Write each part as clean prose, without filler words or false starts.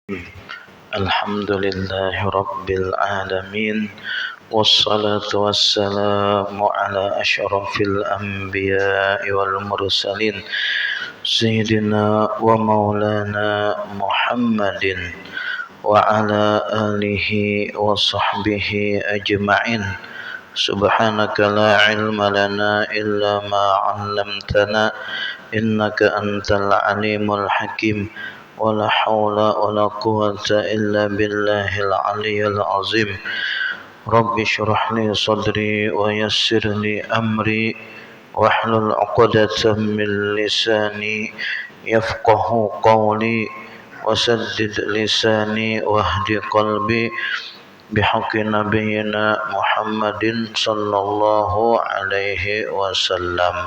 الحمد لله رب العالمين والصلاة والسلام على أشرف الأنبياء والمرسلين سيدنا ومولانا محمد وعلى آله وصحبه أجمعين. سبحانك لا علم لنا إلا ما علمتنا إنك أنت العليم الحكيم ولا حول ولا قوة إلا بالله العلي العظيم. رب اشرح لي صدري ويسر لي أمري واحلل عقدة من لساني يفقه قولي وسدد لساني واهد قلبي بحق نبينا محمد صلى الله عليه وسلم.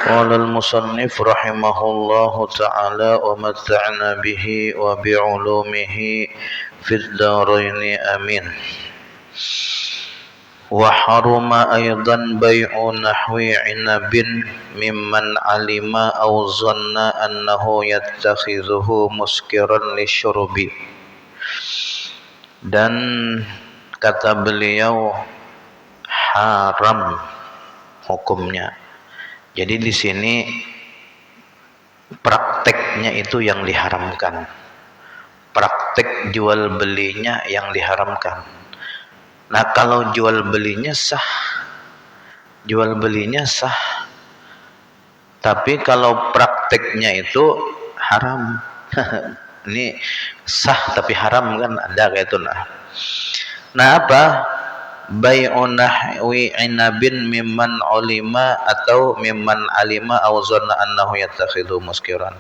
قال المصنف رحمه الله تعالى ومتعنا به وبعلومه في الدارين آمين. وحرم أيضا بيع نحو عنب ممن علم أو ظن أنه يتخذه مسكرا للشرب. Dan kata beliau haram hukumnya. Jadi di sini prakteknya itu yang diharamkan. Praktek jual belinya yang diharamkan. Nah, kalau jual belinya sah. Jual belinya sah. Tapi kalau prakteknya itu haram. Ini sah tapi haram kan ada kayak itu nah. Nah, apa? Bai'u nahwi inabin mimman ulima atau mimman alima aw zanna annahu yattakhidhu muskiran.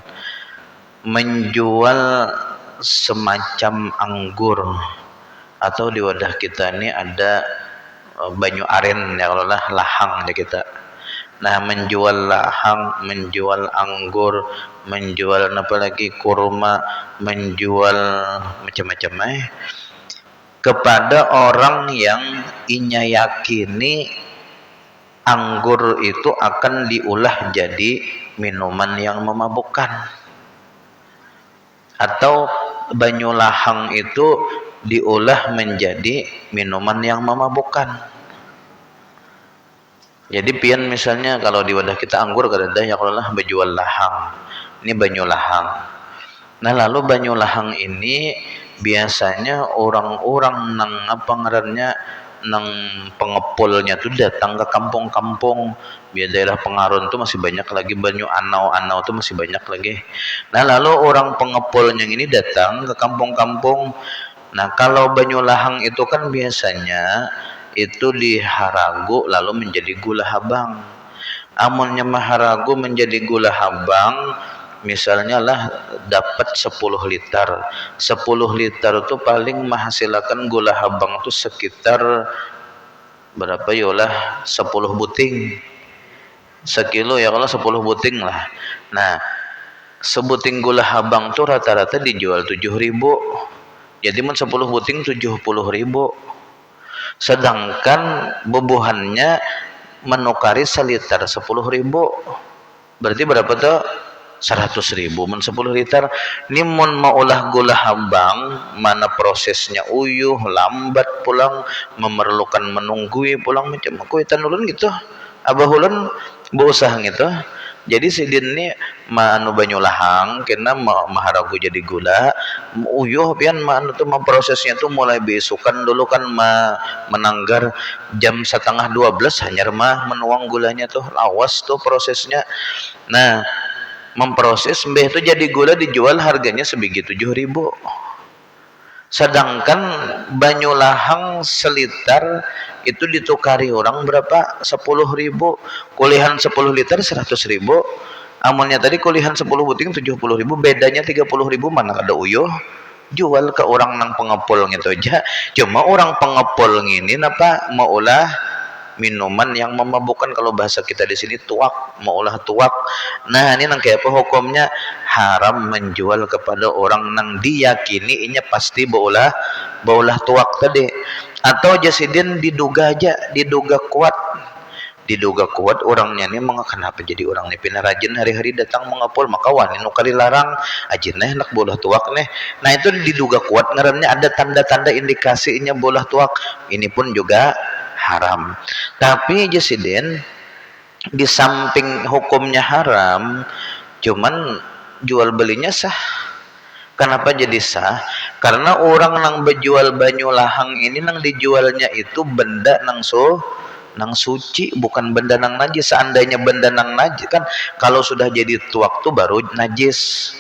Menjual semacam anggur atau di wadah kita ini ada banyu aren ya kalau lah lahang ya kita. Nah, menjual lahang, menjual anggur, menjual apa lagi kurma, menjual macam-macam kepada orang yang inya yakini anggur itu akan diolah jadi minuman yang memabukkan, atau banyu lahang itu diolah menjadi minuman yang memabukkan. Jadi pian misalnya kalau di wadah kita anggur kada ada ya kalau lah berjual lahang. Ini banyu lahang. Nah, lalu banyu lahang ini biasanya orang-orang nang apa ngarannya nang pengepulnya tuh datang ke kampung-kampung. Biar daerah Pengaron tuh masih banyak lagi banyu anau-anau tuh masih banyak lagi. Nah, lalu orang pengepulnya ini datang ke kampung-kampung. Nah, kalau banyu lahang itu kan biasanya itu diharagu lalu menjadi gula habang. Amunnya maharagu menjadi gula habang, misalnya lah dapat 10 liter. 10 liter itu paling menghasilkan gula habang itu sekitar berapa yolah 10 buting. Sekilo ya kalau 10 buting lah. Nah, sebuting gula habang itu rata-rata dijual 7.000. Jadi 10 buting 70.000. Sedangkan bubuhannya menukari seliter 10.000. Berarti berapa tuh? 100.000 men 10 liter. Ini mun maulah gula habang mana prosesnya uyuh lambat pulang, memerlukan menunggui pulang macam kuitan ulun gitu. Abah ulun berusaha gitu. Jadi sidin ni manu banyu lahang kena maharagu jadi gula uyuh pian manu tu prosesnya tu mulai besukan dulu kan menanggar jam 11:30 hanyar menuang gulanya tuh lawas tuh prosesnya. Nah, memproses mbeh itu jadi gula dijual harganya sebegitu 7.000. Sedangkan banyu lahang seliter itu ditukari orang berapa? 10.000. Kulihan 10 liter 100.000. Amunnya tadi kulihan 10 buting 70.000, bedanya 30.000 mana ada uyuh. Jual ke orang nang pengepul gitu aja. Cuma orang pengepul ini napa maulah minuman yang memabukkan, kalau bahasa kita di sini tuak, maulah tuak. Nah, ini nang kayak apa hukumnya? Haram menjual kepada orang nang diyakini inya pasti baulah tuak tadi. Atau jasidin diduga kuat diduga kuat orangnya nih kenapa jadi orang nih pina rajin hari-hari datang mengapul maka wani nu kali larang ajin hendak bolah tuak nih. Nah itu diduga kuat ngarannya ada tanda-tanda indikasinya bolah tuak, ini pun juga haram. Tapi Jesiden di samping hukumnya haram, cuman jual belinya sah. Kenapa jadi sah? Karena orang nang berjual banyu lahang ini nang dijualnya itu benda nang suci, bukan benda nang najis. Seandainya benda nang najis kan kalau sudah jadi tuak tuh baru najis.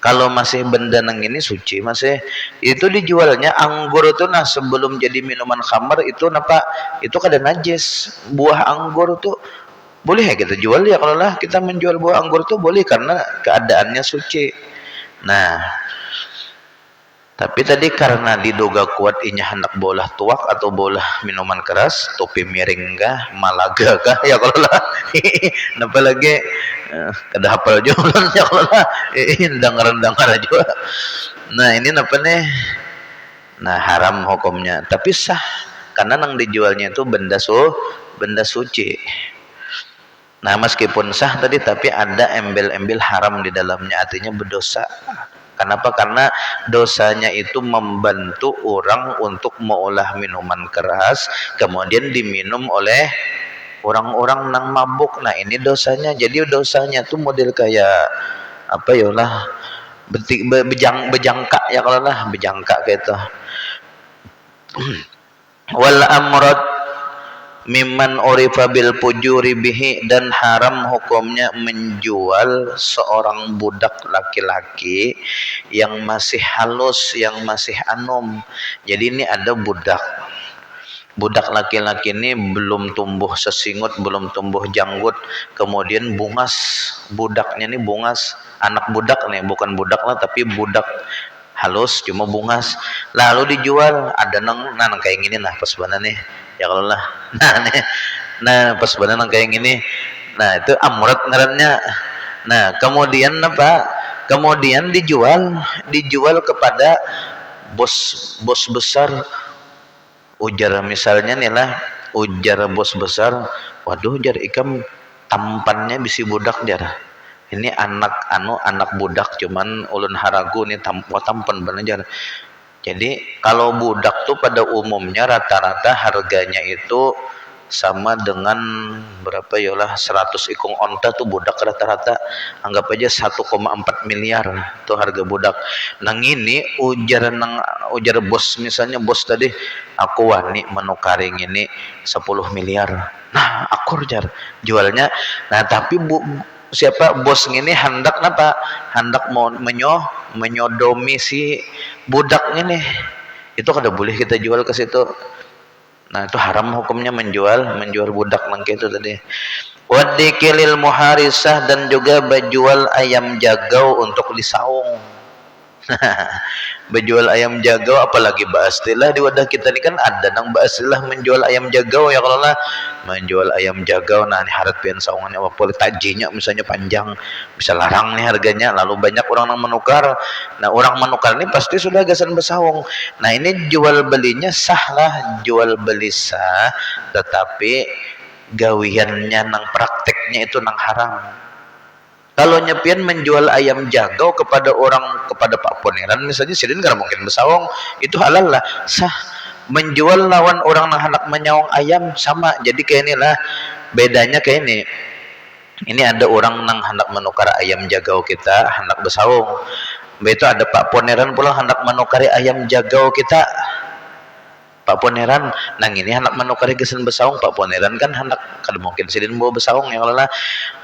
Kalau masih benda nang ini suci, masih itu dijualnya anggur itu nah sebelum jadi minuman khamar itu napa? Itu kada najis. Buah anggur tuh boleh ya kita jual ya, kalau lah kita menjual buah anggur tuh boleh karena keadaannya suci. Nah, tapi tadi karena diduga kuat inya hendak bolah tuak atau bolah minuman keras, topi miring kah, malaga kah, ya kalau lah, napa lagi, kada hafal jualan ya kalau lah, dengar juga. Nah ini napa nih? Nah haram hukumnya, tapi sah karena nang dijualnya itu benda suci. Nah meskipun sah tadi tapi ada embel-embel haram di dalamnya, artinya berdosa. Kenapa? Karena dosanya itu membantu orang untuk mengolah minuman keras kemudian diminum oleh orang-orang nang mabuk. Nah ini dosanya. Jadi dosanya tuh model kayak apa ya lah, bejangka ya kalau lah, bejangka gitu. Wal amrad mimman urifa bil fujuri bihi, dan haram hukumnya menjual seorang budak laki-laki yang masih halus, yang masih anum. Jadi ini ada budak laki-laki ini belum tumbuh sesingut, belum tumbuh janggut, kemudian bungas, budaknya ini bungas, anak budak nih, bukan budak lah tapi budak halus cuma bungas, lalu dijual. Ada nang kayak gini nah pas mana nih ya kalau lah, nah pas mana nang kayak gini, nah itu amrat ngarannya. Nah kemudian apa, kemudian dijual kepada bos besar. Ujar misalnya nih lah, ujar bos besar, waduh jar ikam tampannya bisi budak jar, ini anak budak cuman ulun haragu nih tampan bener. Jadi kalau budak tuh pada umumnya rata-rata harganya itu sama dengan berapa ya lah, 100 ikung onta tuh budak rata-rata, anggap aja 1,4 miliar tuh harga budak. Nang ini ujar bos, misalnya bos tadi, aku wani menukaring ini 10 miliar. Nah akur jar jualnya. Nah tapi siapa bos ini hendak apa, hendak mau menyodomi si budak ini, itu kada boleh kita jual ke situ. Nah itu haram hukumnya menjual budak nangke itu tadi. Wadikilil muharisah, dan juga berjual ayam jagau untuk disaung. Berjual ayam jagau, apalagi baastilah di wadah kita ini kan ada nang baastilah menjual ayam jagau ya kalau lah, menjual ayam jagau. Nah ini harap pian saungannya apa boleh tajinya misalnya panjang, bisa larang nih harganya, lalu banyak orang yang menukar. Nah orang menukar ini pasti sudah gasan bersaung. Nah ini jual belinya sah lah, jual beli sah, tetapi gawiannya nang prakteknya itu nang haram. Kalau nyepian menjual ayam jagau kepada Pak Poneran misalnya, sidin gak mungkin bersaung, itu halal lah, sah. Menjual lawan orang yang hendak menyaung ayam sama. Jadi kayak inilah bedanya kayak ini. Ini ada orang yang hendak menukar ayam jagau kita, hendak bersaung. Begitu ada Pak Poneran pula hendak menukari ayam jagau kita. Pak Poneran nang ini hendak menukari gesen bersaung, Pak Poneran kan hendak, kada mungkin sidin bawa bersaung ya kalau lah.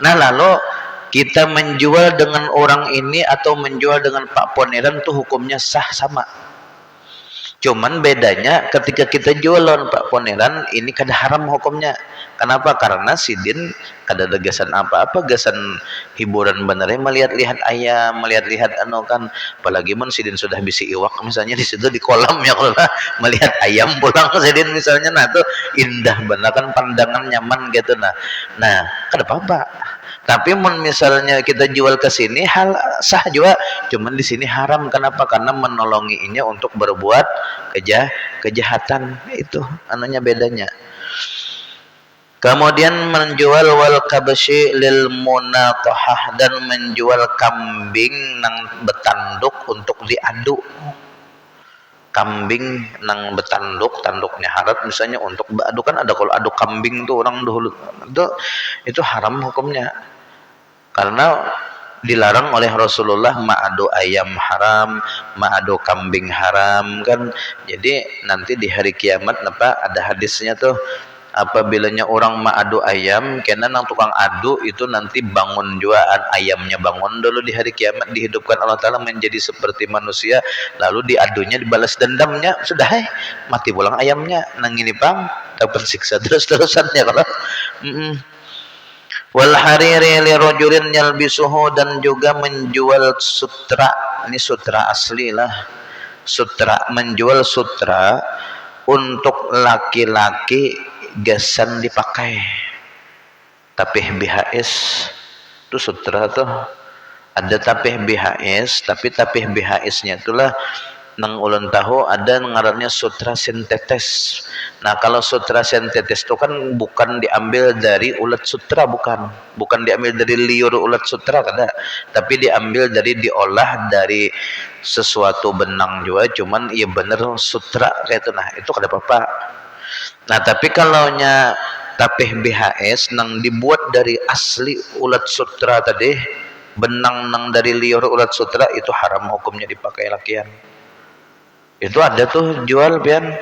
Nah lalu kita menjual dengan orang ini atau menjual dengan Pak Poneran tuh hukumnya sah sama. Cuman bedanya ketika kita jual lawan Pak Poneran ini kada haram hukumnya. Kenapa? Karena sidin kada ada gasan apa-apa, gasan hiburan benernya melihat-lihat ayam, melihat-lihat kan. Apalagi mun sidin sudah bisi iwak misalnya di situ di kolam ya kalau melihat ayam pulang sidin misalnya, nah itu indah bener kan, pandangan nyaman gitu. Nah kada apa-apa. Tapi misalnya kita jual ke sini hal sah juga, cuman di sini haram. Kenapa? Karena menolonginya untuk berbuat kejahatan, itu anunya bedanya. Kemudian menjual wal kabsyi lil munatahah, dan menjual kambing nang betanduk untuk diadu. Kambing nang betanduk, tanduknya harat misalnya untuk adu, kan ada kalau adu kambing tuh orang dahulu itu haram hukumnya. Karena dilarang oleh Rasulullah, ma'adu ayam haram, ma'adu kambing haram kan. Jadi nanti di hari kiamat ada hadisnya tuh, apabila orang ma'adu ayam, karena nang tukang adu itu nanti bangun juaan ayamnya, bangun dulu di hari kiamat, dihidupkan Allah Ta'ala menjadi seperti manusia, lalu diadunya dibalas dendamnya, sudah mati pulang ayamnya, nang ini pang dapat siksa terus-terusannya kalau wal hariri li rajulin yalbisuhu, dan juga menjual sutra. Ini sutra asli lah, sutra, menjual sutra untuk laki-laki gasan dipakai. Tapih BHS itu sutra tuh ada tapih BHS, tapi tapih BHS nya itulah nang ulun tahu ada ngarannya sutra sintetis. Nah, kalau sutra sintetis itu kan bukan diambil dari ulat sutra, bukan diambil dari liur ulat sutra kada, tapi diambil dari, diolah dari sesuatu benang juga, cuman iya bener sutra kayak itu. Nah, itu kada apa-apa. Nah, tapi kalau nya tapih BHS nang dibuat dari asli ulat sutra tadi, benang nang dari liur ulat sutra, itu haram hukumnya dipakai lakian. Itu ada tuh jual pian,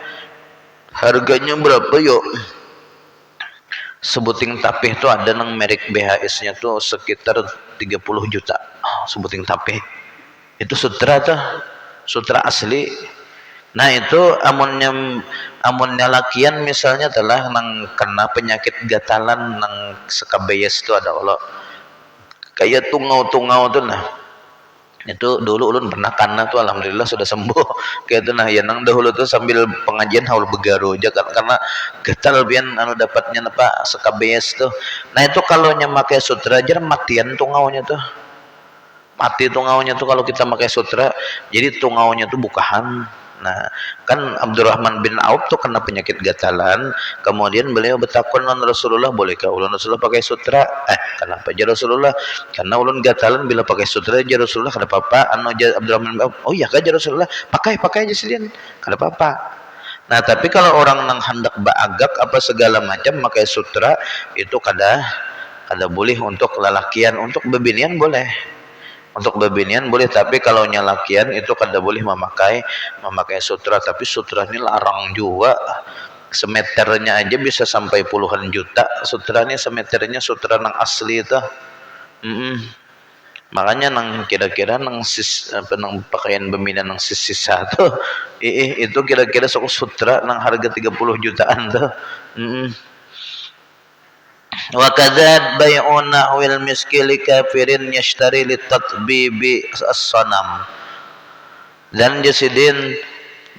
harganya berapa yuk, sebuting tapih tuh ada nang merek BHS nya tuh sekitar 30 juta sebuting tapih. Itu sutra tuh, sutra asli. Nah, itu amunnya lakian misalnya telah nang kena penyakit gatalan nang sekabeyes tuh ada Allah kayak tungau-tungau tuh. Nah, itu dulu ulun pernah karena tuh alhamdulillah sudah sembuh kayak itu. Nah, ya nang dahulu tuh sambil pengajian haul begaru aja karena gatal pian anu dapatnya apa sekabeyes tuh. Nah, itu kalau nya make sutra aja matian tungaunya tuh, mati tungaunya tuh kalau kita pakai sutra. Jadi tungaunya tuh bukahan. Nah, kan Abdurrahman bin Auf tuh kena penyakit gatalan, kemudian beliau bertakun non Rasulullah, bolehkah ulun Rasulullah pakai sutra? Kenapa aja Rasulullah? Karena ulun gatalan, bila pakai sutra aja Rasulullah kada apa-apa. Anu Abdurrahman bin Auf, oh iya kah Rasulullah, pakai aja sedian, kada apa-apa. Nah, tapi kalau orang nang hendak baagak apa segala macam pakai sutra, itu kada boleh untuk lelakian. Untuk bebinian boleh, untuk bebinian boleh, tapi kalau nyalakian itu kada boleh memakai sutra. Tapi sutra ini larang juga, semeternya aja bisa sampai puluhan juta sutranya, semeternya sutra nang asli itu. Makanya nang kira-kira nang nang pakaian bebinian nang sisa tuh itu kira-kira sok sutra nang harga 30 jutaan tuh. Wa kadzab bai'una wil miskili kafirin yashtari litatbibi as-sanam. Dan jasidin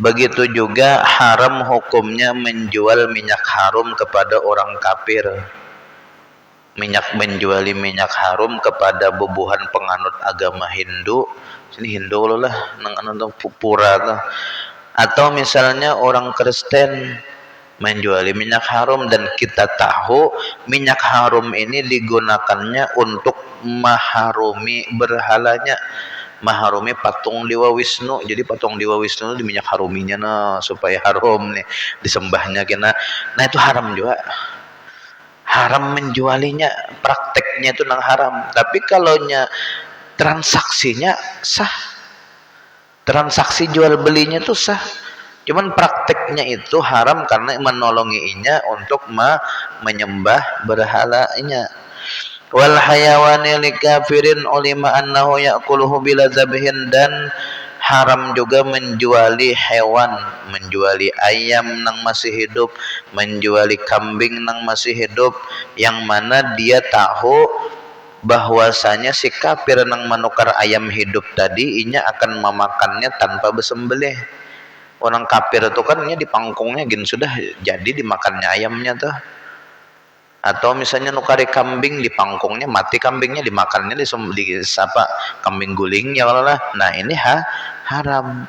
begitu juga haram hukumnya menjual minyak harum kepada orang kafir. Menjuali minyak harum kepada bubuhan penganut agama Hindu. Sini Hindu lah nang anu pura tuh. Atau misalnya orang Kristen menjuali minyak harum, dan kita tahu minyak harum ini digunakannya untuk maharumi berhalanya, maharumi patung Dewa Wisnu. Jadi patung Dewa Wisnu di minyak haruminya supaya harum nih disembahnya kena. Nah, itu haram juga, haram menjualinya, prakteknya itu nang haram. Tapi kalau nya transaksinya sah, transaksi jual belinya tuh sah, cuman prakteknya itu haram karena menolonginya untuk menyembah berhalanya. Wal hayawani likafirin ulima annahu ya'kuluhu bila zabhin, dan haram juga menjuali hewan, menjuali ayam nang masih hidup, menjuali kambing nang masih hidup, yang mana dia tahu bahwasanya si kafir nang menukar ayam hidup tadi inya akan memakannya tanpa bersembelih. Orang kafir itu kan di pangkungnya gini sudah jadi dimakannya ayamnya tuh. Atau misalnya nukari kambing di pangkungnya, mati kambingnya dimakannya di kambing guling ya Allah. Nah, ini haram.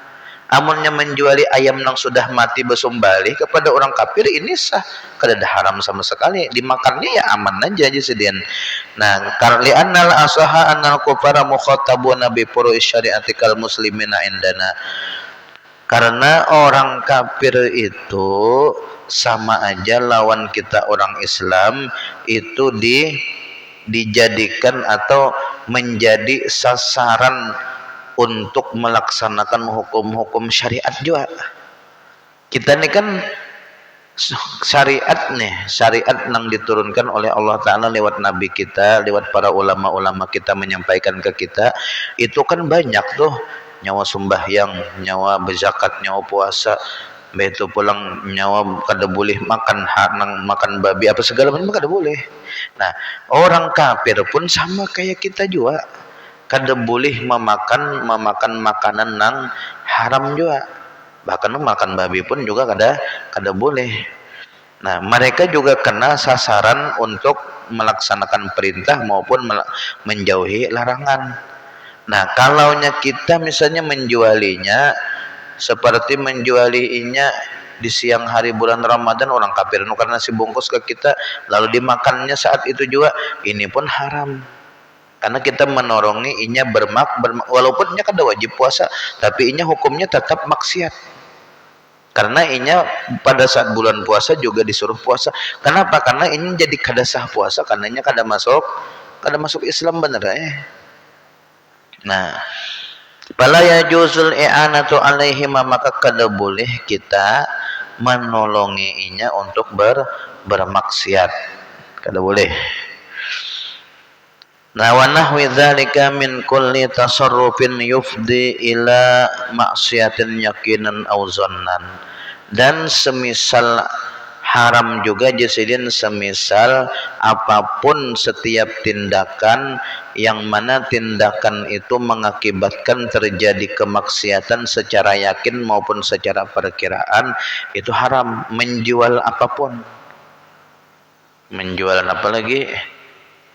Amunnya menjuali ayam yang sudah mati besumbali kepada orang kafir ini sah, kada haram sama sekali, dimakannya ya aman aja sedian. Nah, karli annal asaha annal kufara mukhatabuna bi furu'i syari'ati kal muslimina indana. Karena orang kafir itu sama aja lawan kita orang Islam itu dijadikan atau menjadi sasaran untuk melaksanakan hukum-hukum syariat juga. Kita ini kan syariat yang diturunkan oleh Allah Ta'ala lewat Nabi kita, lewat para ulama-ulama kita menyampaikan ke kita, itu kan banyak tuh, nyawa sembahyang, nyawa berzakat, nyawa puasa, begitu pulang nyawa kada boleh makan babi apa segala macam kada boleh. Nah, orang kafir pun sama kayak kita juga, kada boleh memakan makanan yang haram juga, bahkan makan babi pun juga kada boleh. Nah, mereka juga kena sasaran untuk melaksanakan perintah maupun menjauhi larangan. Nah, kalaunya kita misalnya menjualinya seperti menjualinya di siang hari bulan Ramadan, orang kafir nukar nasi bungkus ke kita lalu dimakannya saat itu juga, ini pun haram. Karena kita menorongi inya walaupun inya kada wajib puasa, tapi inya hukumnya tetap maksiat. Karena inya pada saat bulan puasa juga disuruh puasa. Kenapa? Karena ini jadi kada sah puasa, karena inya kada masuk Islam bener Nah, fala yajuzul i'anatu alaihi, maka kada boleh kita menolongi inya untuk bermaksiat. Kada boleh. Nah, wa nahwi dzalika min kulli tasarrufin yufdi ila maksiatin yaqinan aw zannan. Dan semisal haram juga jasidin, semisal apapun setiap tindakan yang mana tindakan itu mengakibatkan terjadi kemaksiatan secara yakin maupun secara perkiraan, itu haram. Menjual apapun, menjualan apa lagi,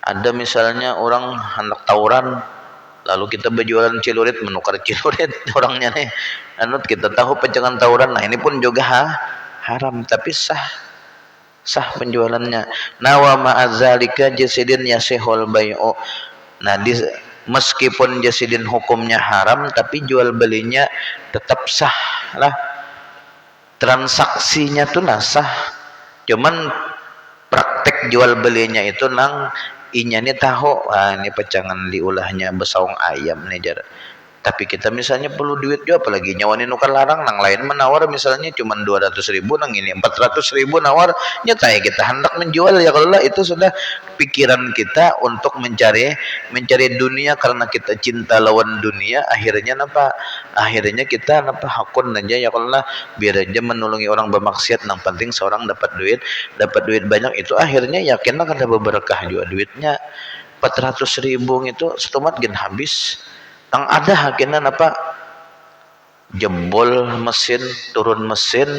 ada misalnya orang hendak tawuran lalu kita berjualan celurit, menukar celurit orangnya nih kita tahu penjangan tawuran. Nah, ini pun juga haram, tapi sah penjualannya. Nawa ma'adzalika jasidin yasihul bai'u. Nah, meskipun jasidin hukumnya haram, tapi jual belinya tetap sah lah, transaksinya tuh sah, cuman praktek jual belinya itu nang inya nih tahu, ini pecangan diulahnya besaung ayam nih jar. Tapi kita misalnya perlu duit juga, apalagi nyawani nukar larang, nang lain menawar misalnya cuma 200.000, nang ini 400.000 nawar, nyatanya kita hendak menjual ya. Kalau itu sudah pikiran kita untuk mencari dunia, karena kita cinta lawan dunia, akhirnya akhirnya kita hakun aja ya kalau biar aja menolongi orang bermaksiat, nang penting seorang dapat duit banyak, itu akhirnya yakinlah kada berberkah juga duitnya. 400.000 itu setumat gen habis. Yang ada hakinan jebol mesin, turun mesin,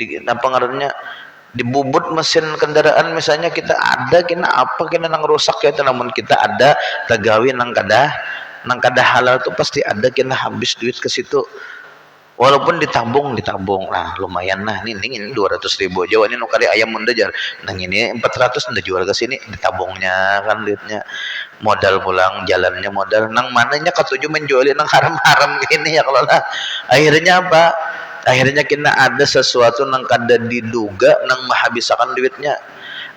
ngarannya dibubut mesin kendaraan misalnya, kita ada kena nang rusak ya, namun kita ada tagawi nang kada halal tuh pasti ada kena habis duit ke situ. Walaupun ditabung lah lumayan lah, ini 200.000 aja, ini nukari ayam munda jar, nang ini 400 udah jual ke sini, ditabungnya kan duitnya, modal pulang jalannya modal, nang mananya ketujuh menjualin nang haram-haram ini ya. Kalau akhirnya akhirnya kita ada sesuatu nang kada diduga nang menghabiskan duitnya,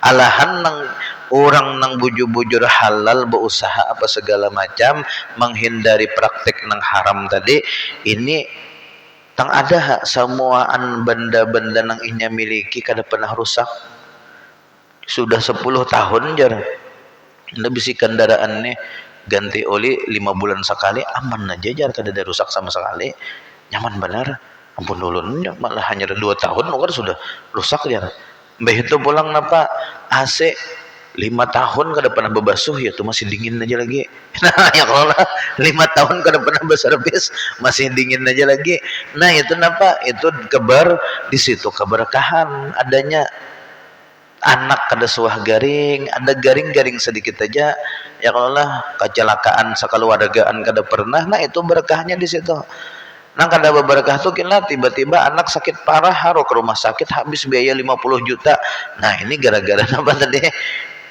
alahan nang orang nang bujur-bujur halal berusaha apa segala macam menghindari praktek nang haram tadi ini. Tang ada semuaan benda-benda nang inya miliki kada pernah rusak, sudah 10 tahun jar. Anda bisi kendaraan nih ganti oli 5 bulan sekali, aman aja jar, kada ada rusak sama sekali, nyaman benar. Ampun ulunnya malah hanya 2 tahun sudah rusak jar. Mbah itu pulang AC 5 tahun kada pernah berbasuh ya, tuh masih dingin aja lagi. Nah, ya kalau 5 tahun kada pernah berservis masih dingin aja lagi. Nah, itu itu di situ keberkahan adanya. Anak kada suah garing, ada garing-garing sedikit aja ya, kalau kecelakaan sekeluargaan kada pernah. Nah, itu berkahnya di situ. Nang kada beberkah tuh kena tiba-tiba anak sakit parah harus ke rumah sakit habis biaya 50 juta. Nah, ini gara-gara apa tadi?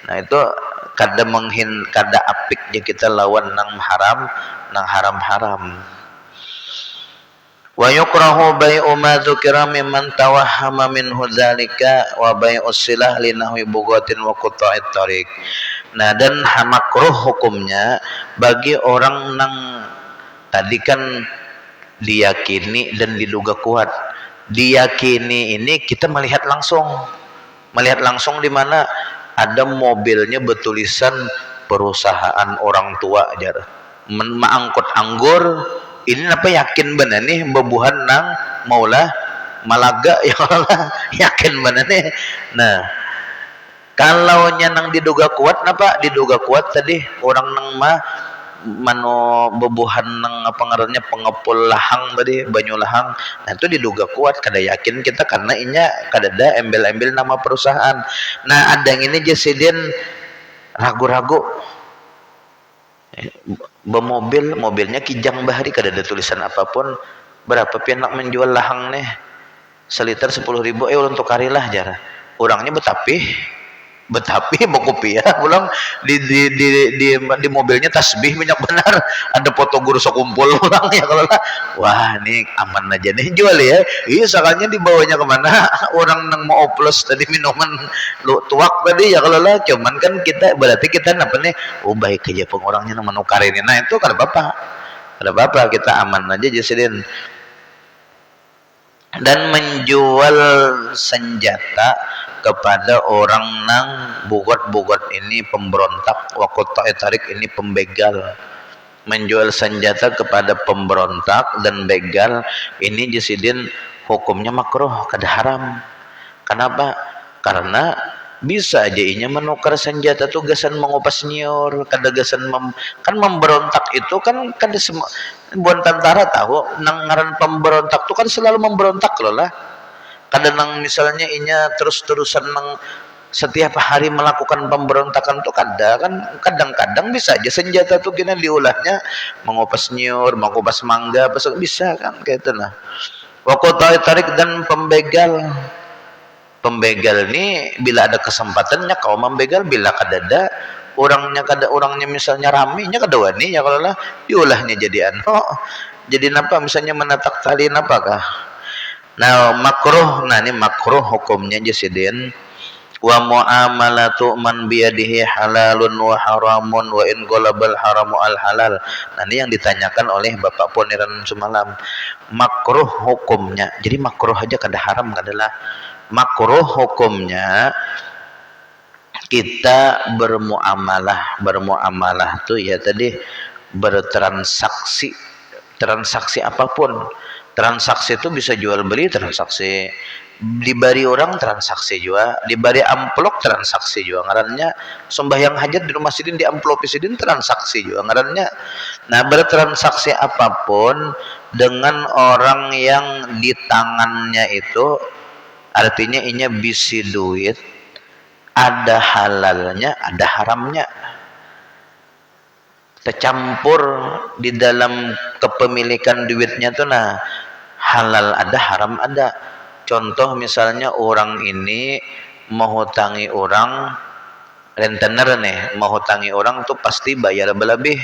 Nah, itu kada apiknya kita lawan nang haram-haram. Wa yukrahu bai'u ma dzukira mimman tawahhama minhu dzalika wa bai'us silah li nahwi bugatin wa quta'it tariq. Nah, dan makruh hukumnya bagi orang nang tadi kan diyakini dan diduga kuat. Diyakini ini kita melihat langsung di mana ada mobilnya bertulisan perusahaan orang tua aja. Mengangkut anggur, ini apa yakin benar nih bebuhan nang maulah Malaga ya Allah, yakin benar nih. Nah, kalau nang diduga kuat napa diduga kuat tadi orang nang mah mano bebuhan nang apa ngarannya pengepul lahang tadi banyu lahang. Nah, itu diduga kuat kada yakin kita karena inya kada ada embel-embel nama perusahaan. Nah, ada yang ini jasidin ragu-ragu mobilnya kijang bahari kada ada tulisan apapun. Berapa pian nak menjual lahang nih? Seliter 10.000 untuk karilah jara. Orangnya Betapi mau kopiah pulang di mobilnya tasbih banyak benar, ada foto guru sekumpul pulang ya kalau lah. Wah, ini aman aja nih jual ya. Iya, sakanya dibawanya kemana? Orang nang mau oplos tadi minuman lu tuak tadi ya kalau lah. Cuman kan kita berarti kita apa nih? Oh, baik aja pengorangnya nang menukar ini. Nah, itu kada apa kita aman aja jasidin. Dan menjual senjata kepada orang nang bugot ini pemberontak, waktu tarik ini pembegal. Menjual senjata kepada pemberontak dan begal ini jasidin hukumnya makruh, kada haram. Kenapa? Karena bisa aja inya menukar senjata tuh gasan mengupas nyiur, kada gasan kan memberontak itu kan kada semua buan tentara tahu nang ngaran pemberontak tuh kan selalu memberontak loh lah. Kadang misalnya inya terus-terusan setiap hari melakukan pemberontakan tuh kadang-kadang bisa aja senjata tuh kena diulahnya mengupas nyiur, mengupas mangga, bisa kan kayak itu nah. Waktu tarik dan pembegal ini bila ada kesempatannya kau membegal, bila kadada orangnya misalnya raminya kadawani ya kalau lah diulahnya jadi jadi napa misalnya menatak tali napakah. Nah, ini makruh hukumnya jasidin wa muamalatu man biyadihi halalun wa haramun wa in qalabal haramu al halal. Nah, ini yang ditanyakan oleh Bapak Poniran semalam. Makruh hukumnya. Jadi makruh aja kada haram adalah makruh hukumnya kita bermuamalah tuh ya tadi transaksi apapun. Transaksi itu bisa jual beli, transaksi dibari orang, transaksi juga dibari amplop, transaksi juga ngarannya sembahyang hajat di rumah sidin di amplop sidin, transaksi juga ngarannya. Nah, bertransaksi apapun dengan orang yang di tangannya itu artinya inya bisi duit, ada halalnya ada haramnya, tercampur di dalam kepemilikan duitnya tuh. Nah, halal ada haram ada. Contoh misalnya orang ini menghutangi orang rentenir nih, menghutangi orang tuh pasti bayar berlebih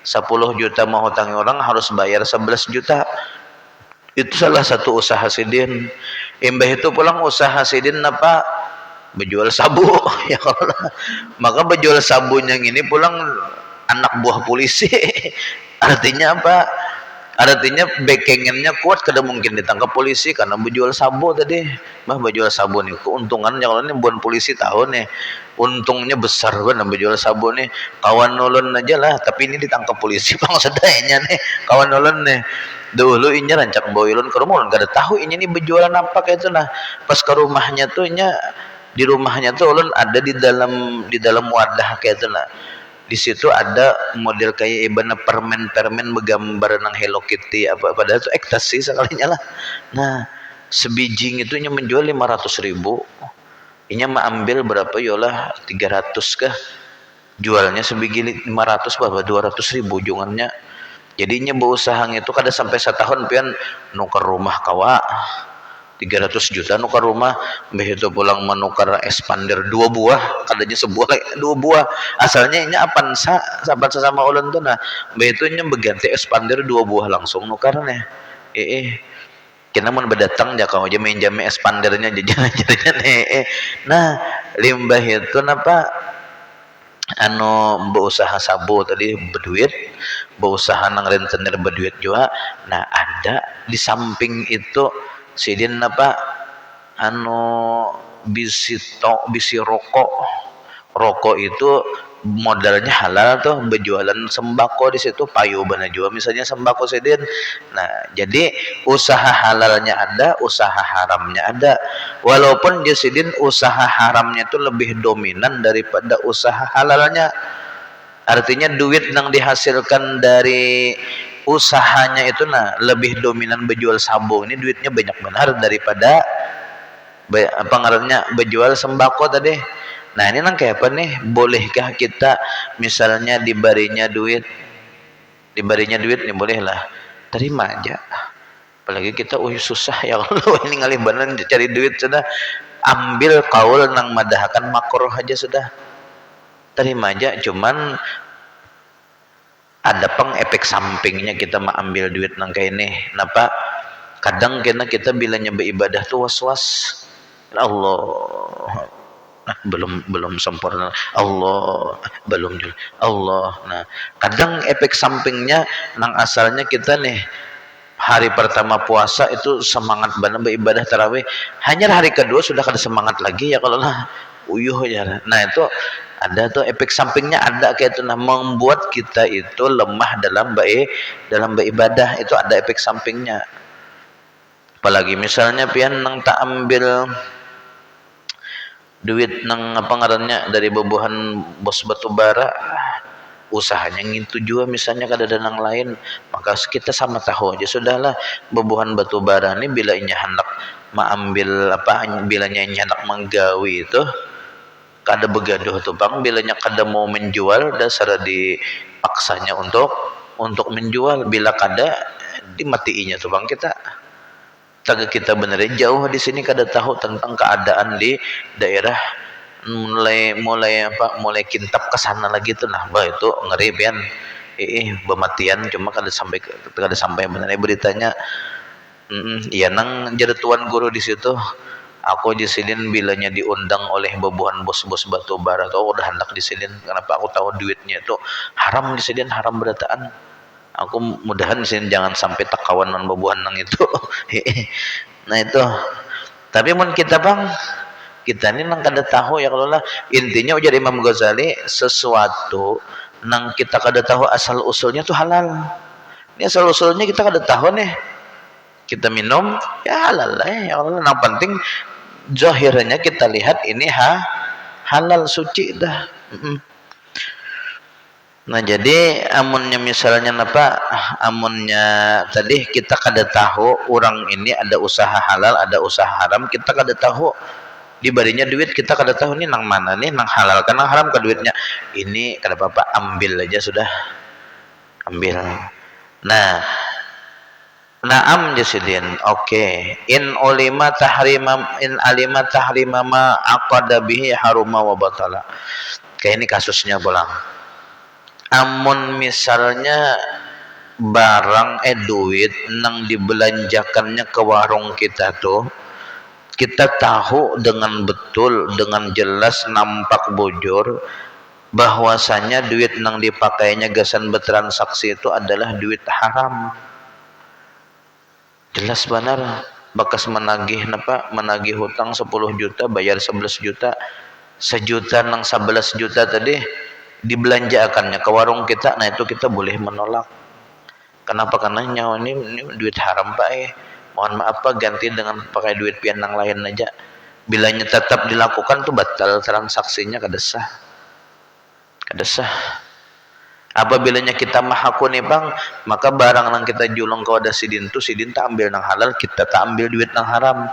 10 juta, menghutangi orang harus bayar 11 juta. Itu salah satu usaha sidin. Imbah itu pulang usaha sidin apa? Berjual sabu ya kalau maka berjual sabunya ini pulang anak buah polisi. Artinya apa? Artinya backingannya kuat, kada mungkin ditangkap polisi karena berjual sabu tadi. Berjual sabu nih keuntungan yang lain buan polisi tahu nih. Untungnya besar kan berjual sabu nih. Kawan nolon aja lah, tapi ini ditangkap polisi bang sedainya nih. Kawan nolon nih. Dulu inya rancak boilon ke rumah, kada tahu ini nih berjualan apa kayak itu nah. Pas ke rumahnya tuh inya di rumahnya tuh ulun ada di dalam wadah kayak itu nah. Di situ ada model kayak ibana permen bergambar nang Hello Kitty apa padahal itu ekstasi sekalinya lah. Nah, sebiji itu nya menjual 500.000. Inya mah ambil berapa yolah 300 kah? Jualnya sebiji 500 berapa 200.000 jungannya. Jadinya berusaha itu kada sampai setahun pian nukar rumah kawa 300 juta nukar rumah, begitu pulang menukar expander 2 buah, kadanya sebuah dua buah, asalnya ini Avanza sahabat sesama ulun tuh, nah begitu nya berganti expander 2 buah langsung nukarnya. Kena mun berdatang ya kau aja main jame expandernya jajan nah limbah itu napa anu berusaha sabu tadi berduit, berusaha nang rentenir berduit juga. Nah ada di samping itu sidin apa anu bisi rokok itu modalnya halal tuh, berjualan sembako di situ payu bana juga misalnya sembako sidin. Nah jadi usaha halalnya ada, usaha haramnya ada, walaupun sidin usaha haramnya itu lebih dominan daripada usaha halalnya. Artinya duit yang dihasilkan dari usahanya itu nah lebih dominan berjual sabu ini duitnya banyak benar daripada apa ngarannya berjual sembako tadi. Nah ini nang kayak apa nih, bolehkah kita misalnya dibarinya duit nih, bolehlah terima aja, apalagi kita susah ya Allah ini ngalih banan cari duit, sudah ambil kaul nang madahakan makruh aja, sudah terima aja. Cuman ada peng efek sampingnya kita mau ambil duit nang kayak ini. Napa kadang kita bilanya beribadah tuh was-was, Allah nah, belum sempurna, Allah belum juga, Allah. Nah kadang efek sampingnya nang asalnya kita nih hari pertama puasa itu semangat banget beribadah tarawih, hanya hari kedua sudah kada semangat lagi ya kalau lah uyuh ya. Nah itu ada tuh efek sampingnya, ada kayak itu, nah membuat kita itu lemah dalam beribadah, itu ada efek sampingnya. Apalagi misalnya pian nang tak ambil duit nang apa ngarannya dari bebuhan bos batubara, usahanya ngintu juga misalnya kada ada nang lain, maka kita sama tahu aja sudahlah bebuhan batubara ini bila inya hendak mengambil apa, bilanya inya hendak menggawi itu kada begaduh tuh bang, bilanya kada mau menjual dasar dipaksanya untuk menjual, bila kada dimatiinya tuh bang. Kita benerin jauh di sini kada tahu tentang keadaan di daerah, mulai kintab ke sana lagi tuh, nah bah itu ngeri pian bematian. Cuma kada sampai benernya beritanya. Iya nang jadi tuan guru di situ, aku disilin bilanya diundang oleh bebuhan bos-bos batu bara tuh udah hendak disilin, kenapa aku tahu duitnya itu haram disilin, haram berataan. Aku mudahan sih jangan sampai takawan non bebuhan nang itu. Nah itu tapi mun kita bang, kita ini nang kada tahu ya kalau lah intinya ujar Imam Ghazali, sesuatu nang kita kada tahu asal usulnya tuh halal. Ini asal usulnya kita kada tahu nih, kita minum ya halal lah ya Allah, nang penting zahirnya kita lihat ini halal suci dah. Nah jadi amunnya misalnya apa, amunnya tadi kita kada tahu orang ini ada usaha halal ada usaha haram, kita kada tahu dibarinya duit, kita kada tahu nih nang mana nih nang halal kan nang haram ke duitnya, ini kada apa-apa ambil aja sudah, ambil. Nah naam jasidin, oke. In alima tahrima ma aqada bihi haruma wa batala. Kayak ini kasusnya pulang. Amun misalnya barang duit nang dibelanjakannya ke warung kita tuh, kita tahu dengan betul, dengan jelas nampak bujur bahwasanya duit nang dipakainya gasan bertransaksi itu adalah duit haram. Jelas benar, bekas menagih hutang 10 juta bayar 11 juta, sejuta nang 11 juta tadi dibelanjakannya ke warung kita. Nah itu kita boleh menolak. Kenapa? Karena nyawa ini duit haram pak, mohon maaf pak, ganti dengan pakai duit pian yang lain aja. Bilanya tetap dilakukan tuh batal transaksinya, kada sah. Apabila kita mahaku nih bang, maka barang yang kita julung ke wadah sidin tuh sidin tak ambil nang halal, kita tak ambil duit nang haram.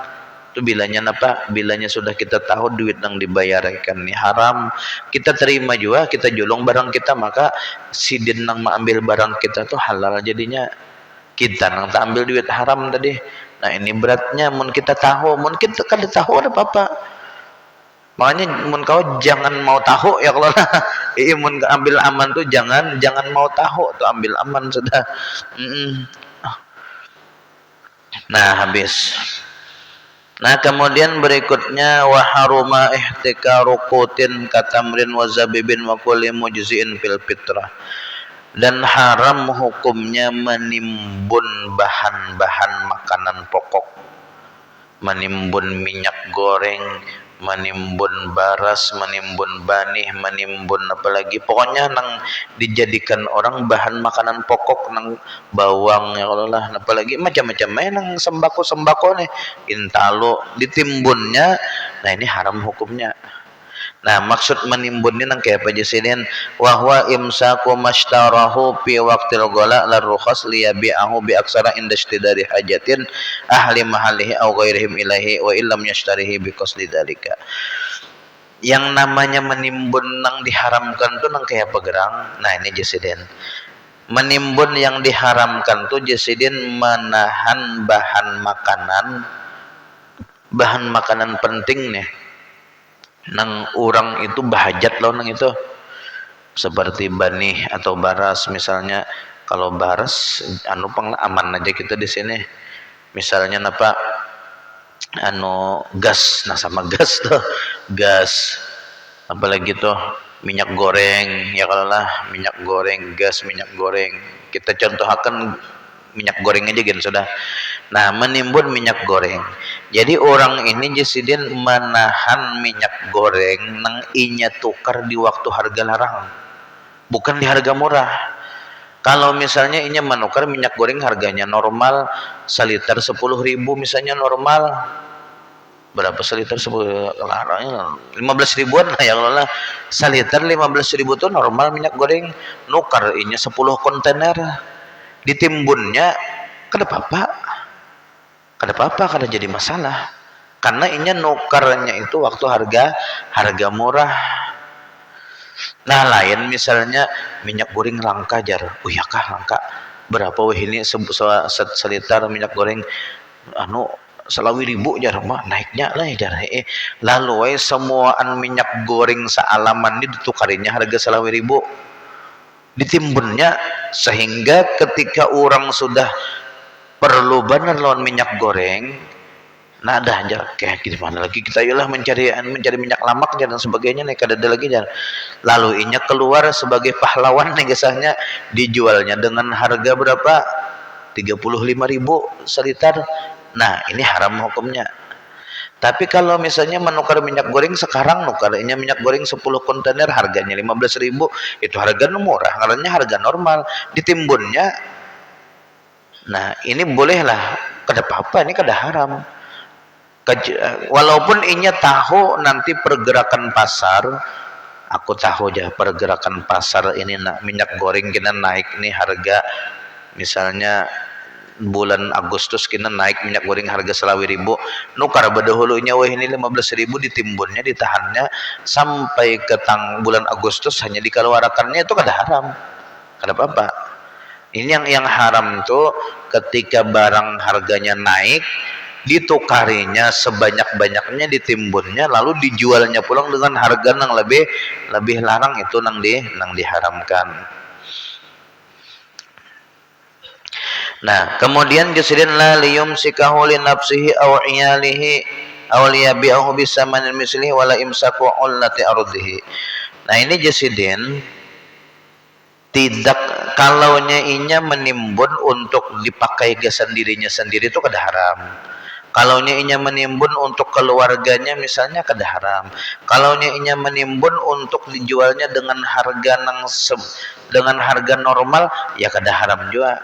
Itu bilanya apa? Bilanya sudah kita tahu duit yang dibayarkan ini haram, kita terima juga, kita julung barang kita, maka si din nang mengambil barang kita tuh halal jadinya. Kita nang tak ambil duit haram tadi. Nah ini beratnya, mun kita tahu, mun kita kada tahu ada apa-apa. Makanya mun kau jangan mau tahu ya kalau iya mun ambil aman tuh jangan mau tahu tuh, ambil aman sudah. Nah habis. Nah kemudian berikutnya wa haruma ihtikaru qutin katamrin wa zabibin wa kulli mujzi'in fil fitrah. Dan haram hukumnya menimbun bahan-bahan makanan pokok, menimbun minyak goreng, menimbun baras, menimbun banih, menimbun apalagi pokoknya nang dijadikan orang bahan makanan pokok, nang bawang ya Allah lah, apalagi macam-macam nang sembako nih intalo ditimbunnya. Nah ini haram hukumnya. Nah maksud menimbun ini nang kayak apa jasinin, wahwa imsaku mashtarahu fi waqtil ghala larrukhas liyabi'ahu bi aksara industri dari hajatin ahli mahalihi au ghairihim ilahi wa illam yashtarihi bi qasdi dzalika. Yang namanya menimbun nang diharamkan tuh nang kayak apa gerang? Nah ini jasinin, menimbun yang diharamkan tuh jasidin menahan bahan makanan penting nih nang orang itu bahajat loh nang itu, seperti banih atau baras misalnya. Kalau baras anu aman aja kita di sini, misalnya apa anu gas, nah sama gas tuh gas, apalagi tuh minyak goreng ya kalau lah minyak goreng, gas minyak goreng, kita contohkan minyak goreng aja gitu sudah. Nah menimbun minyak goreng, jadi orang ini jasidin menahan minyak goreng nang inya tukar di waktu harga larang, bukan di harga murah. Kalau misalnya inya menukar minyak goreng harganya normal seliter 10.000 misalnya, normal berapa seliter 10 larangnya 15 ribuan lah ya Allah, seliter 15.000 tuh normal minyak goreng. Nukar inya 10 kontainer, ditimbunnya kada apa-apa, kada jadi masalah, karena inya nukarnya itu waktu harga murah. Nah lain misalnya minyak goreng langka jar, oh ya kah langka berapa wah ini seliter minyak goreng anu 20.000 jar, mah naiknya lah jar. Lalu semuaan minyak goreng sealaman ini ditukarinya harga 20.000, ditimbunnya, sehingga ketika orang sudah perlu benar lawan minyak goreng, nah dah jar kayak gimana lagi kita yalah mencari minyak lamak dan sebagainya nih, kada ada lagi jar. Lalu inya keluar sebagai pahlawan nih gesahnya, dijualnya dengan harga berapa? 35.000 seliter. Nah ini haram hukumnya. Tapi kalau misalnya menukar minyak goreng sekarang, nukarnya minyak goreng 10 kontainer harganya 15.000, itu harga murah, karena harga normal, ditimbunnya. Nah ini bolehlah, kada apa-apa, ini kada haram. Walaupun inya tahu nanti pergerakan pasar, aku tahu aja pergerakan pasar ini minyak goreng kena naik nih harga, misalnya bulan Agustus kena naik minyak goreng harga 20.000, nukar badahulunya wah ini 15.000, ditimbunnya, ditahannya sampai ke bulan Agustus hanya dikeluarkannya, itu kada haram, kada apa-apa. Ini yang haram tuh ketika barang harganya naik, ditukarinya sebanyak-banyaknya, ditimbunnya, lalu dijualnya pulang dengan harga yang lebih larang, itu nang diharamkan. Nah kemudian jasidin la liyumsikahu li nafsihi aw iyalihi aw liyabi'ahu bisamanin mislihi wala imsaku ullati ardihi. Nah ini jasidin tidak, kalaunya inya menimbun untuk dipakai ke dirinya sendiri itu kada haram. Kalaunya inya menimbun untuk keluarganya misalnya kada haram. Kalaunya inya menimbun untuk dijualnya dengan harga normal ya kada haram juga.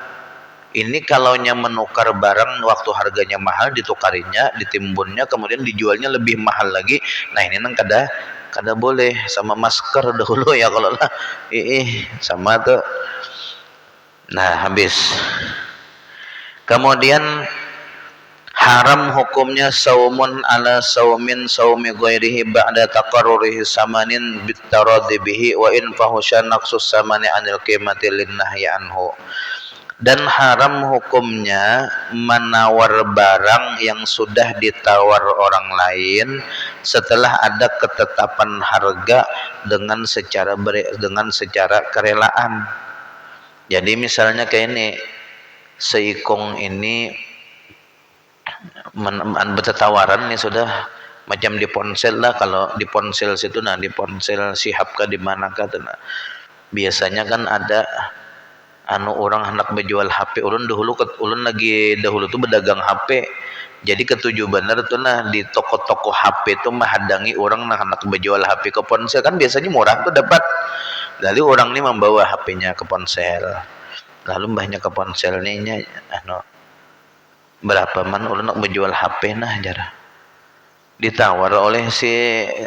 Ini kalaunya menukar barang waktu harganya mahal, ditukarinya, ditimbunnya, kemudian dijualnya lebih mahal lagi. Nah ini nang kada boleh. Sama masker dahulu ya kalau lah sama tuh. Nah habis. Kemudian haram hukumnya saumun ala saumin saumi ghairihi ba'da taqarrurihi samanin bitaradi bihi wa in fahusya naqsus samani anil qimati lin nahyi anhu. Dan haram hukumnya menawar barang yang sudah ditawar orang lain setelah ada ketetapan harga dengan secara kerelaan. Jadi misalnya kayak ini, seikong ini bertawaran nih sudah macam di ponsel lah, kalau di ponsel situ, nah di ponsel Sihab kah di manakah tuh, nah biasanya kan ada orang hendak menjual HP ulun dahulu, ulun lagi dahulu tuh berdagang HP, jadi ketujuh bener tuh nah di toko-toko HP tuh menghadangi orang nah hendak menjual HP ke ponsel, kan biasanya murah tuh dapat. Lalu orang ini membawa HP-nya ke ponsel, lalu mbahnya ke ponsel nih berapa man ulun nak menjual HP nah jara, ditawar oleh si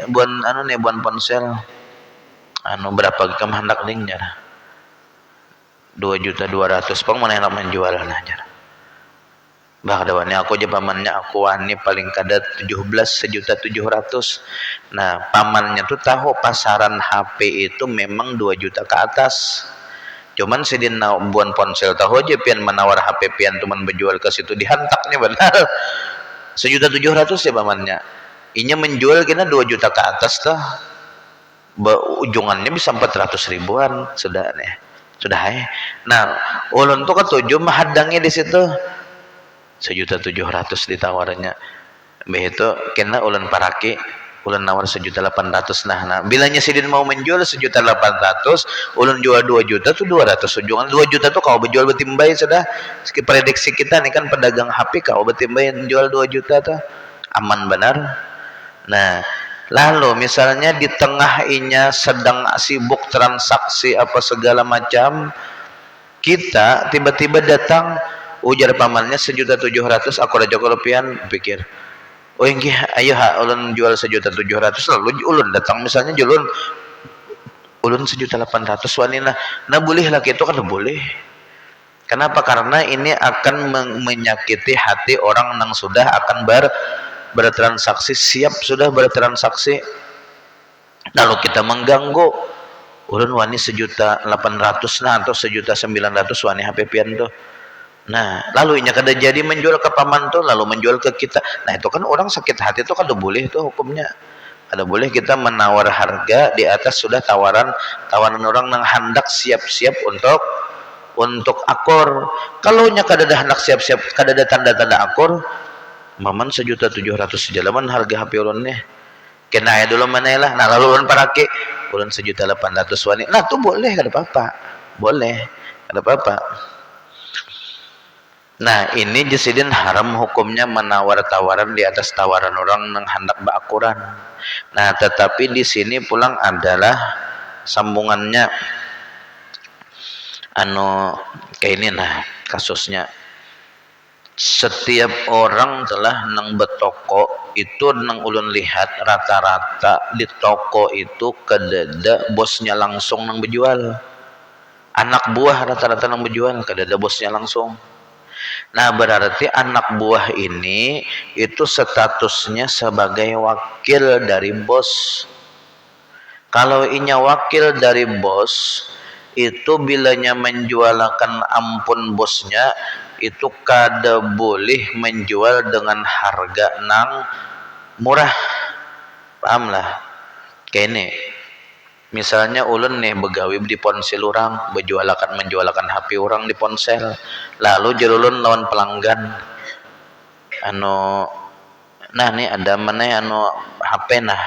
buan buan ponsel berapa kam hendak ning jara, 2.200.000 pang mana yang menjual aja. Bah dawannya aku aja pamannya aku wani paling kada 1.700.000. Nah pamannya tuh tahu pasaran HP itu memang 2 juta ke atas. Cuman sidin buan ponsel tahu aja pian menawar HP pian teman berjual ke situ dihantaknya benar. 1.700.000 ya pamannya. Inya menjual kena 2 juta ke atas tuh. Ujungannya bisa 400.000-an sudah nih. Sudah nah ulun tuh ketujuh menghadangi di situ 1.700.000 ditawarnya. Begitu kena ulun paraki, ulun nawar 1.800.000. Nah bilanya sidin mau menjual 1.800.000, ulun jual 2 juta tuh 200 ujungan 2 juta tuh kau berjual betimbai sudah. Prediksi kita nih kan pedagang HP kau betimbai jual 2 juta tuh aman benar. Nah lalu misalnya di tengah inya sedang sibuk transaksi apa segala macam, kita tiba-tiba datang ujar pamannya 1.700.000, aku raja rupiah, pikir oh inggih ayo ulun jual 1.700.000, lalu ulun datang misalnya ulun 1.800.000 wanita, nah boleh lah itu kan boleh. Kenapa? Karena ini akan menyakiti hati orang yang sudah akan bertransaksi, siap sudah bertransaksi, lalu kita mengganggu ulun wani 1.800.000 nah atau 1.900.000 wani HP pian tuh. Nah lalu inya kada jadi menjual ke paman tuh, lalu menjual ke kita, nah itu kan orang sakit hati tuh kada boleh tuh hukumnya. Kada boleh kita menawar harga di atas sudah tawaran orang yang hendak siap-siap untuk akur. Kalau nya kada ada hendak siap-siap, kada ada tanda-tanda akur, maman 1.700.000 sejalaman harga HP ulun nih kena ya dulu mana lah. Nah lalu ulun paraki ulun 1.800.000 wani, nah tuh boleh kada apa-apa, boleh kada apa-apa. Nah ini jasidin haram hukumnya menawar tawaran di atas tawaran orang yang hendak berakuran. Nah tetapi di sini pulang adalah sambungannya kayak ini nah kasusnya. Setiap orang telah nang betoko itu nang ulun lihat rata-rata di toko itu kedada bosnya langsung nang berjual, anak buah rata-rata nang berjual kedada bosnya langsung. Nah berarti anak buah ini itu statusnya sebagai wakil dari bos. Kalau inya wakil dari bos itu bilanya menjualkan ampun bosnya itu kada boleh menjual dengan harga nang murah, paham lah. Kayak ini misalnya ulun nih begawi di ponsel orang, menjualakan HP orang di ponsel, lalu jelulun lawan pelanggan nah nih ada mana HP nah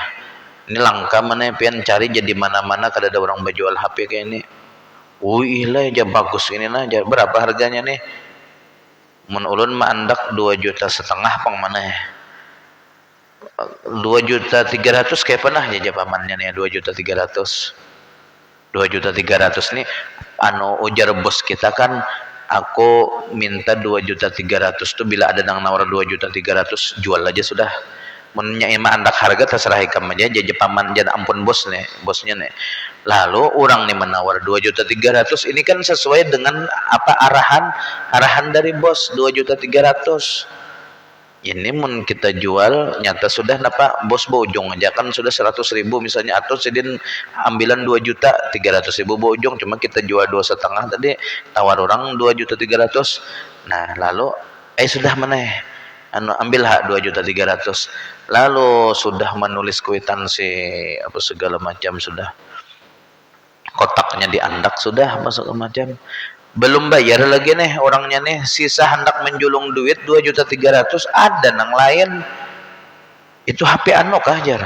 ini langka mana pian cari jadi mana-mana kada ada orang menjual HP kayak ini. Ilah aja bagus ini nah berapa harganya nih? Mun ulun mandak 2,5 juta pang mana ya? 2.300.000 kayak pernah ya pamannya nih 2.300.000. 2.300.000 nih ujar bos kita kan aku minta 2.300.000 tuh bila ada nang nawar 2.300.000 jual aja sudah. Munnya ima andak harga terserah ikam aja paman jangan ampun bosnya nih. Lalu orang nih menawar 2.300.000 ini kan sesuai dengan apa arahan dari bos 2.300.000. Ini mun kita jual nyata sudah napa bos bojong aja kan sudah 100.000 misalnya, atau sidin ambilan 2.300.000 bojong, cuma kita jual 2,5 tadi, tawar orang 2.300.000. Nah lalu sudah mana ambil hak 2.300.000, lalu sudah menulis kwitansi apa segala macam, sudah kotaknya diandak, sudah masuk ke macam, belum bayar lagi nih orangnya nih, sisa hendak menjulung duit 2.300.000, ada nang lain itu HP anu kah jar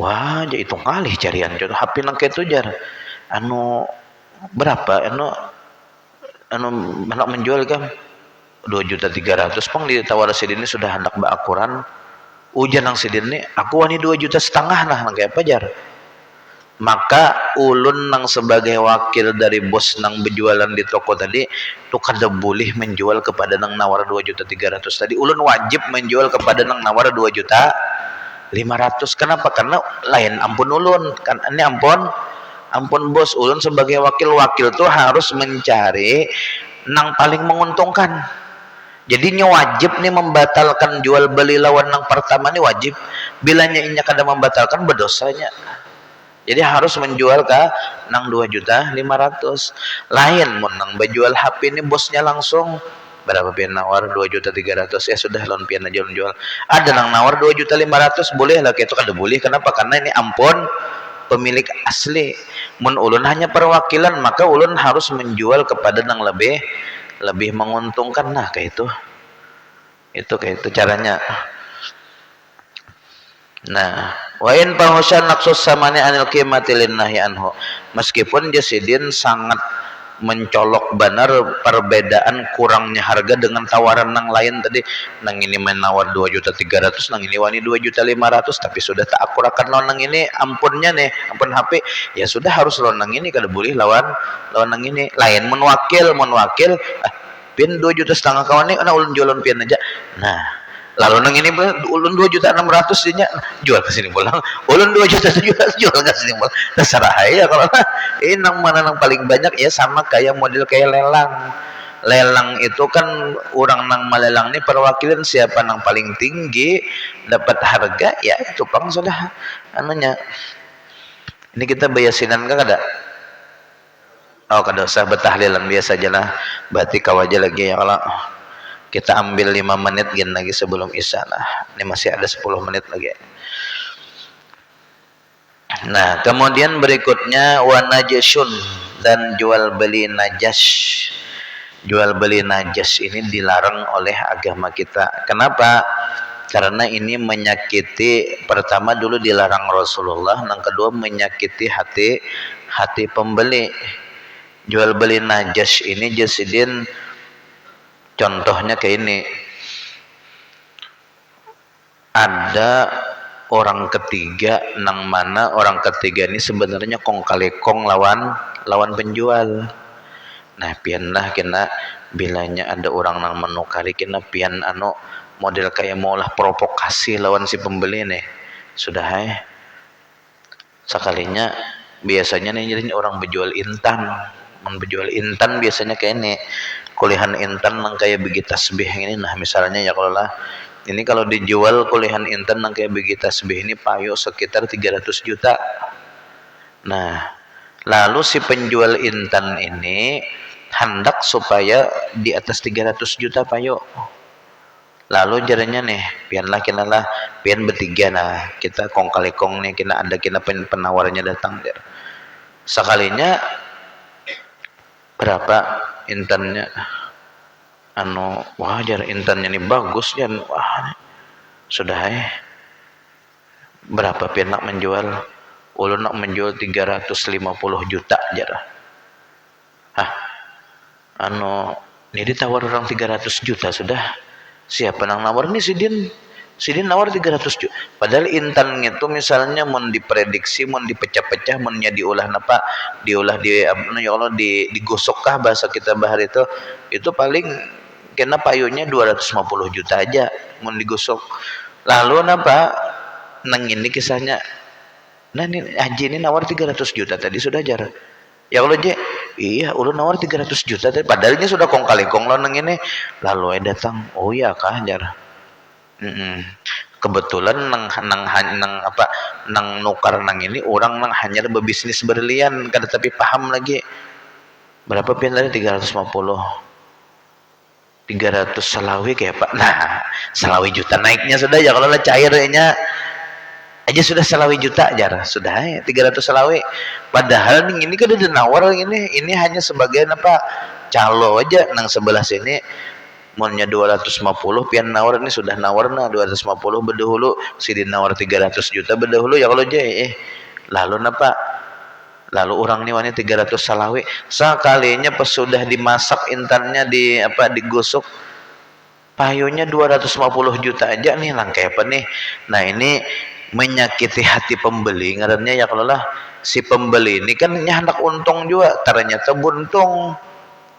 wah jadi hitung kali carian jodoh HP nang ketu jar anu berapa anu hendak menjual kan 2.300.000 pang ditawar sidin sudah hendak baakuran ujian nang sidin nih aku wani 2,5 juta nah nang kayak apa jar. Maka ulun nang sebagai wakil dari bos nang berjualan di toko tadi tuh kada boleh menjual kepada nang nawar 2.300.000 tadi, ulun wajib menjual kepada nang nawar 2.500.000. Kenapa? Karena lain ampun ulun kan, ini ampun bos, ulun sebagai wakil tuh harus mencari nang paling menguntungkan. Jadinya wajib nih membatalkan jual beli lawan nang pertama nih wajib, bilanya inya kada membatalkan berdosanya. Jadi harus menjual ke nang 2.500.000. Lain mun nang berjual HP ini bosnya langsung berapa pian nawar 2.300.000 ya sudah lawan pian aja jual. Ada nang nawar 2.500.000 boleh lah, itu kada boleh. Kenapa? Karena ini ampun pemilik asli. Mun ulun hanya perwakilan maka ulun harus menjual kepada nang lebih menguntungkan. Nah kayak itu caranya. Nah, wa in fahusyan naqsus samani anil qimati linnahi anhu. Meskipun jasidin sangat mencolok benar perbedaan kurangnya harga dengan tawaran nang lain tadi, nang ini menawar 2.300.000, nang ini wani 2.500.000, tapi sudah tak akurakan lawan nang ini ampunnya nih, ampun HP, ya sudah harus lawan nang ini, kada boleh lawan nang ini. Lain mun wakil pin 2,5 juta kawan nih, ulun jualan pian aja. Nah, lalu nang ini ulun 2.600.000 nya jual ke sini pulang, ulun 2.700.000 jual ke sini pulang, terserah ya. Kalau ini nang mana nang paling banyak ya sama kayak model kayak lelang itu kan, orang nang melelang ini perwakilan siapa nang paling tinggi dapat harga ya itu pang sudah anunya. Ini kita bayasinan kan ada kada usah betahlilan biasa aja lah, berarti kau aja lagi ya. Kalau kita ambil 5 menit gini lagi sebelum isya. Nah, ini masih ada 10 menit lagi. Nah, kemudian berikutnya wa najasun, dan jual beli najas. Jual beli najas ini dilarang oleh agama kita. Kenapa? Karena ini menyakiti, pertama dulu dilarang Rasulullah, yang kedua menyakiti hati pembeli. Jual beli najas ini jasidin contohnya kayak ini, ada orang ketiga nang mana orang ketiga ini sebenarnya kong kali kong lawan penjual. Nah pian lah kena bilanya ada orang nang menukari kena pian model kayak maulah provokasi lawan si pembeli nih, sudah sekalinya biasanya nih jadi orang berjual intan biasanya kayak ini kulihan intan nang kayak begitu tasbih ini. Nah misalnya ya kalau dijual kulihan intan nang kayak begitu tasbih ini payo sekitar 300 juta. Nah lalu si penjual intan ini hendak supaya di atas 300 juta payo. Lalu jaranya nih pian bertiga, nah kita kong kali kong nih kena penawarnya datang der. Sekalinya berapa intannya, wajar intannya nih bagus kan, wah sudah berapa pian nak menjual, ulun nak menjual 350 juta jarah. Ini ditawar orang 300 juta sudah, siapa nang nawar nih sidin nawar 300 juta. Padahal intan itu misalnya mau diprediksi, mau dipecah-pecah, mau diolah digosok kah bahasa kita bahar itu paling kena payunya 250 juta aja mau digosok. Lalu nang ini kisahnya, nah ini haji ini nawar 300 juta tadi sudah jar. Ya Allah Iya, ulun nawar 300 juta tadi padahalnya sudah kong kali kong lo nang ini. Lalu datang, oh iya kah jar. Kebetulan nang apa nang nukar nang ini orang nang hanya berbisnis berlian kada tapi paham lagi berapa pian tadi 300 Salawi kayak Pak. Nah, Salawi juta naiknya sudah ya kalau lah cairnya aja sudah Salawi juta jar sudah ya 300 Salawi. Padahal ini kan udah nawar ini hanya sebagian apa calo aja nang sebelah sini monnya 250 pian nawar ini sudah nawar nah 250 berdahulu si nawar 300 juta berdahulu ya kalau aja lalu napa lalu orang ini wanita 300 Salawi sekalinya pas sudah dimasak intannya di apa digosok payunya 250 juta aja nih langkai apa nih. Nah ini menyakiti hati pembeli ngarannya ya kalau lah si pembeli ini kan hendak untung juga ternyata buntung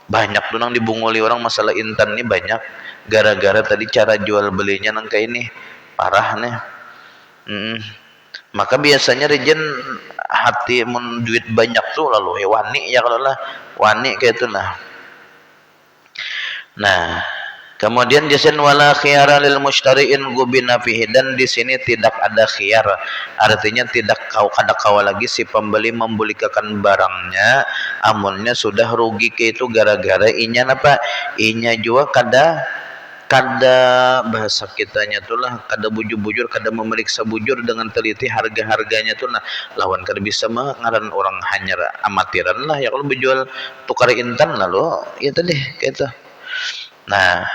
banyak tuh nang dibunguli orang masalah intan ini banyak gara-gara tadi cara jual belinya nang kayak ini parah nih. Maka biasanya regen hati duit banyak tuh lalu wani ya kalau lah wani kayak itu nah kemudian jasin wala khiyara lil mushtariin gubina fihi dan di sini tidak ada khiyar artinya tidak kada kawa lagi si pembeli membelikan barangnya amunnya sudah rugi ke itu gara-gara inya apa inya juga kada bahasa kitanya tuh lah kada bujur-bujur kada memeriksa bujur dengan teliti harga-harganya tuh nah lawan kada bisa ngaran orang hanya amatiran lah ya kalau berjual tukar intan lalu ya tadi kayak itu. Nah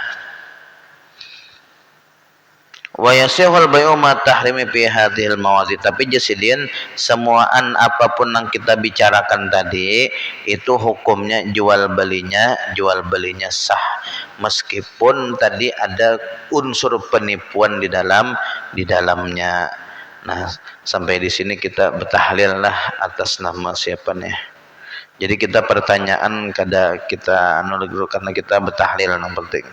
wa yasihul bai'u ma tahrimi fi hadhil mawadhi tapi jasidian semuaan apapun yang kita bicarakan tadi itu hukumnya jual belinya sah meskipun tadi ada unsur penipuan di dalamnya. Nah sampai di sini kita bertahlil lah atas nama siapa nih. Jadi kita pertanyaan kada kita anu karena kita bertahlil yang penting.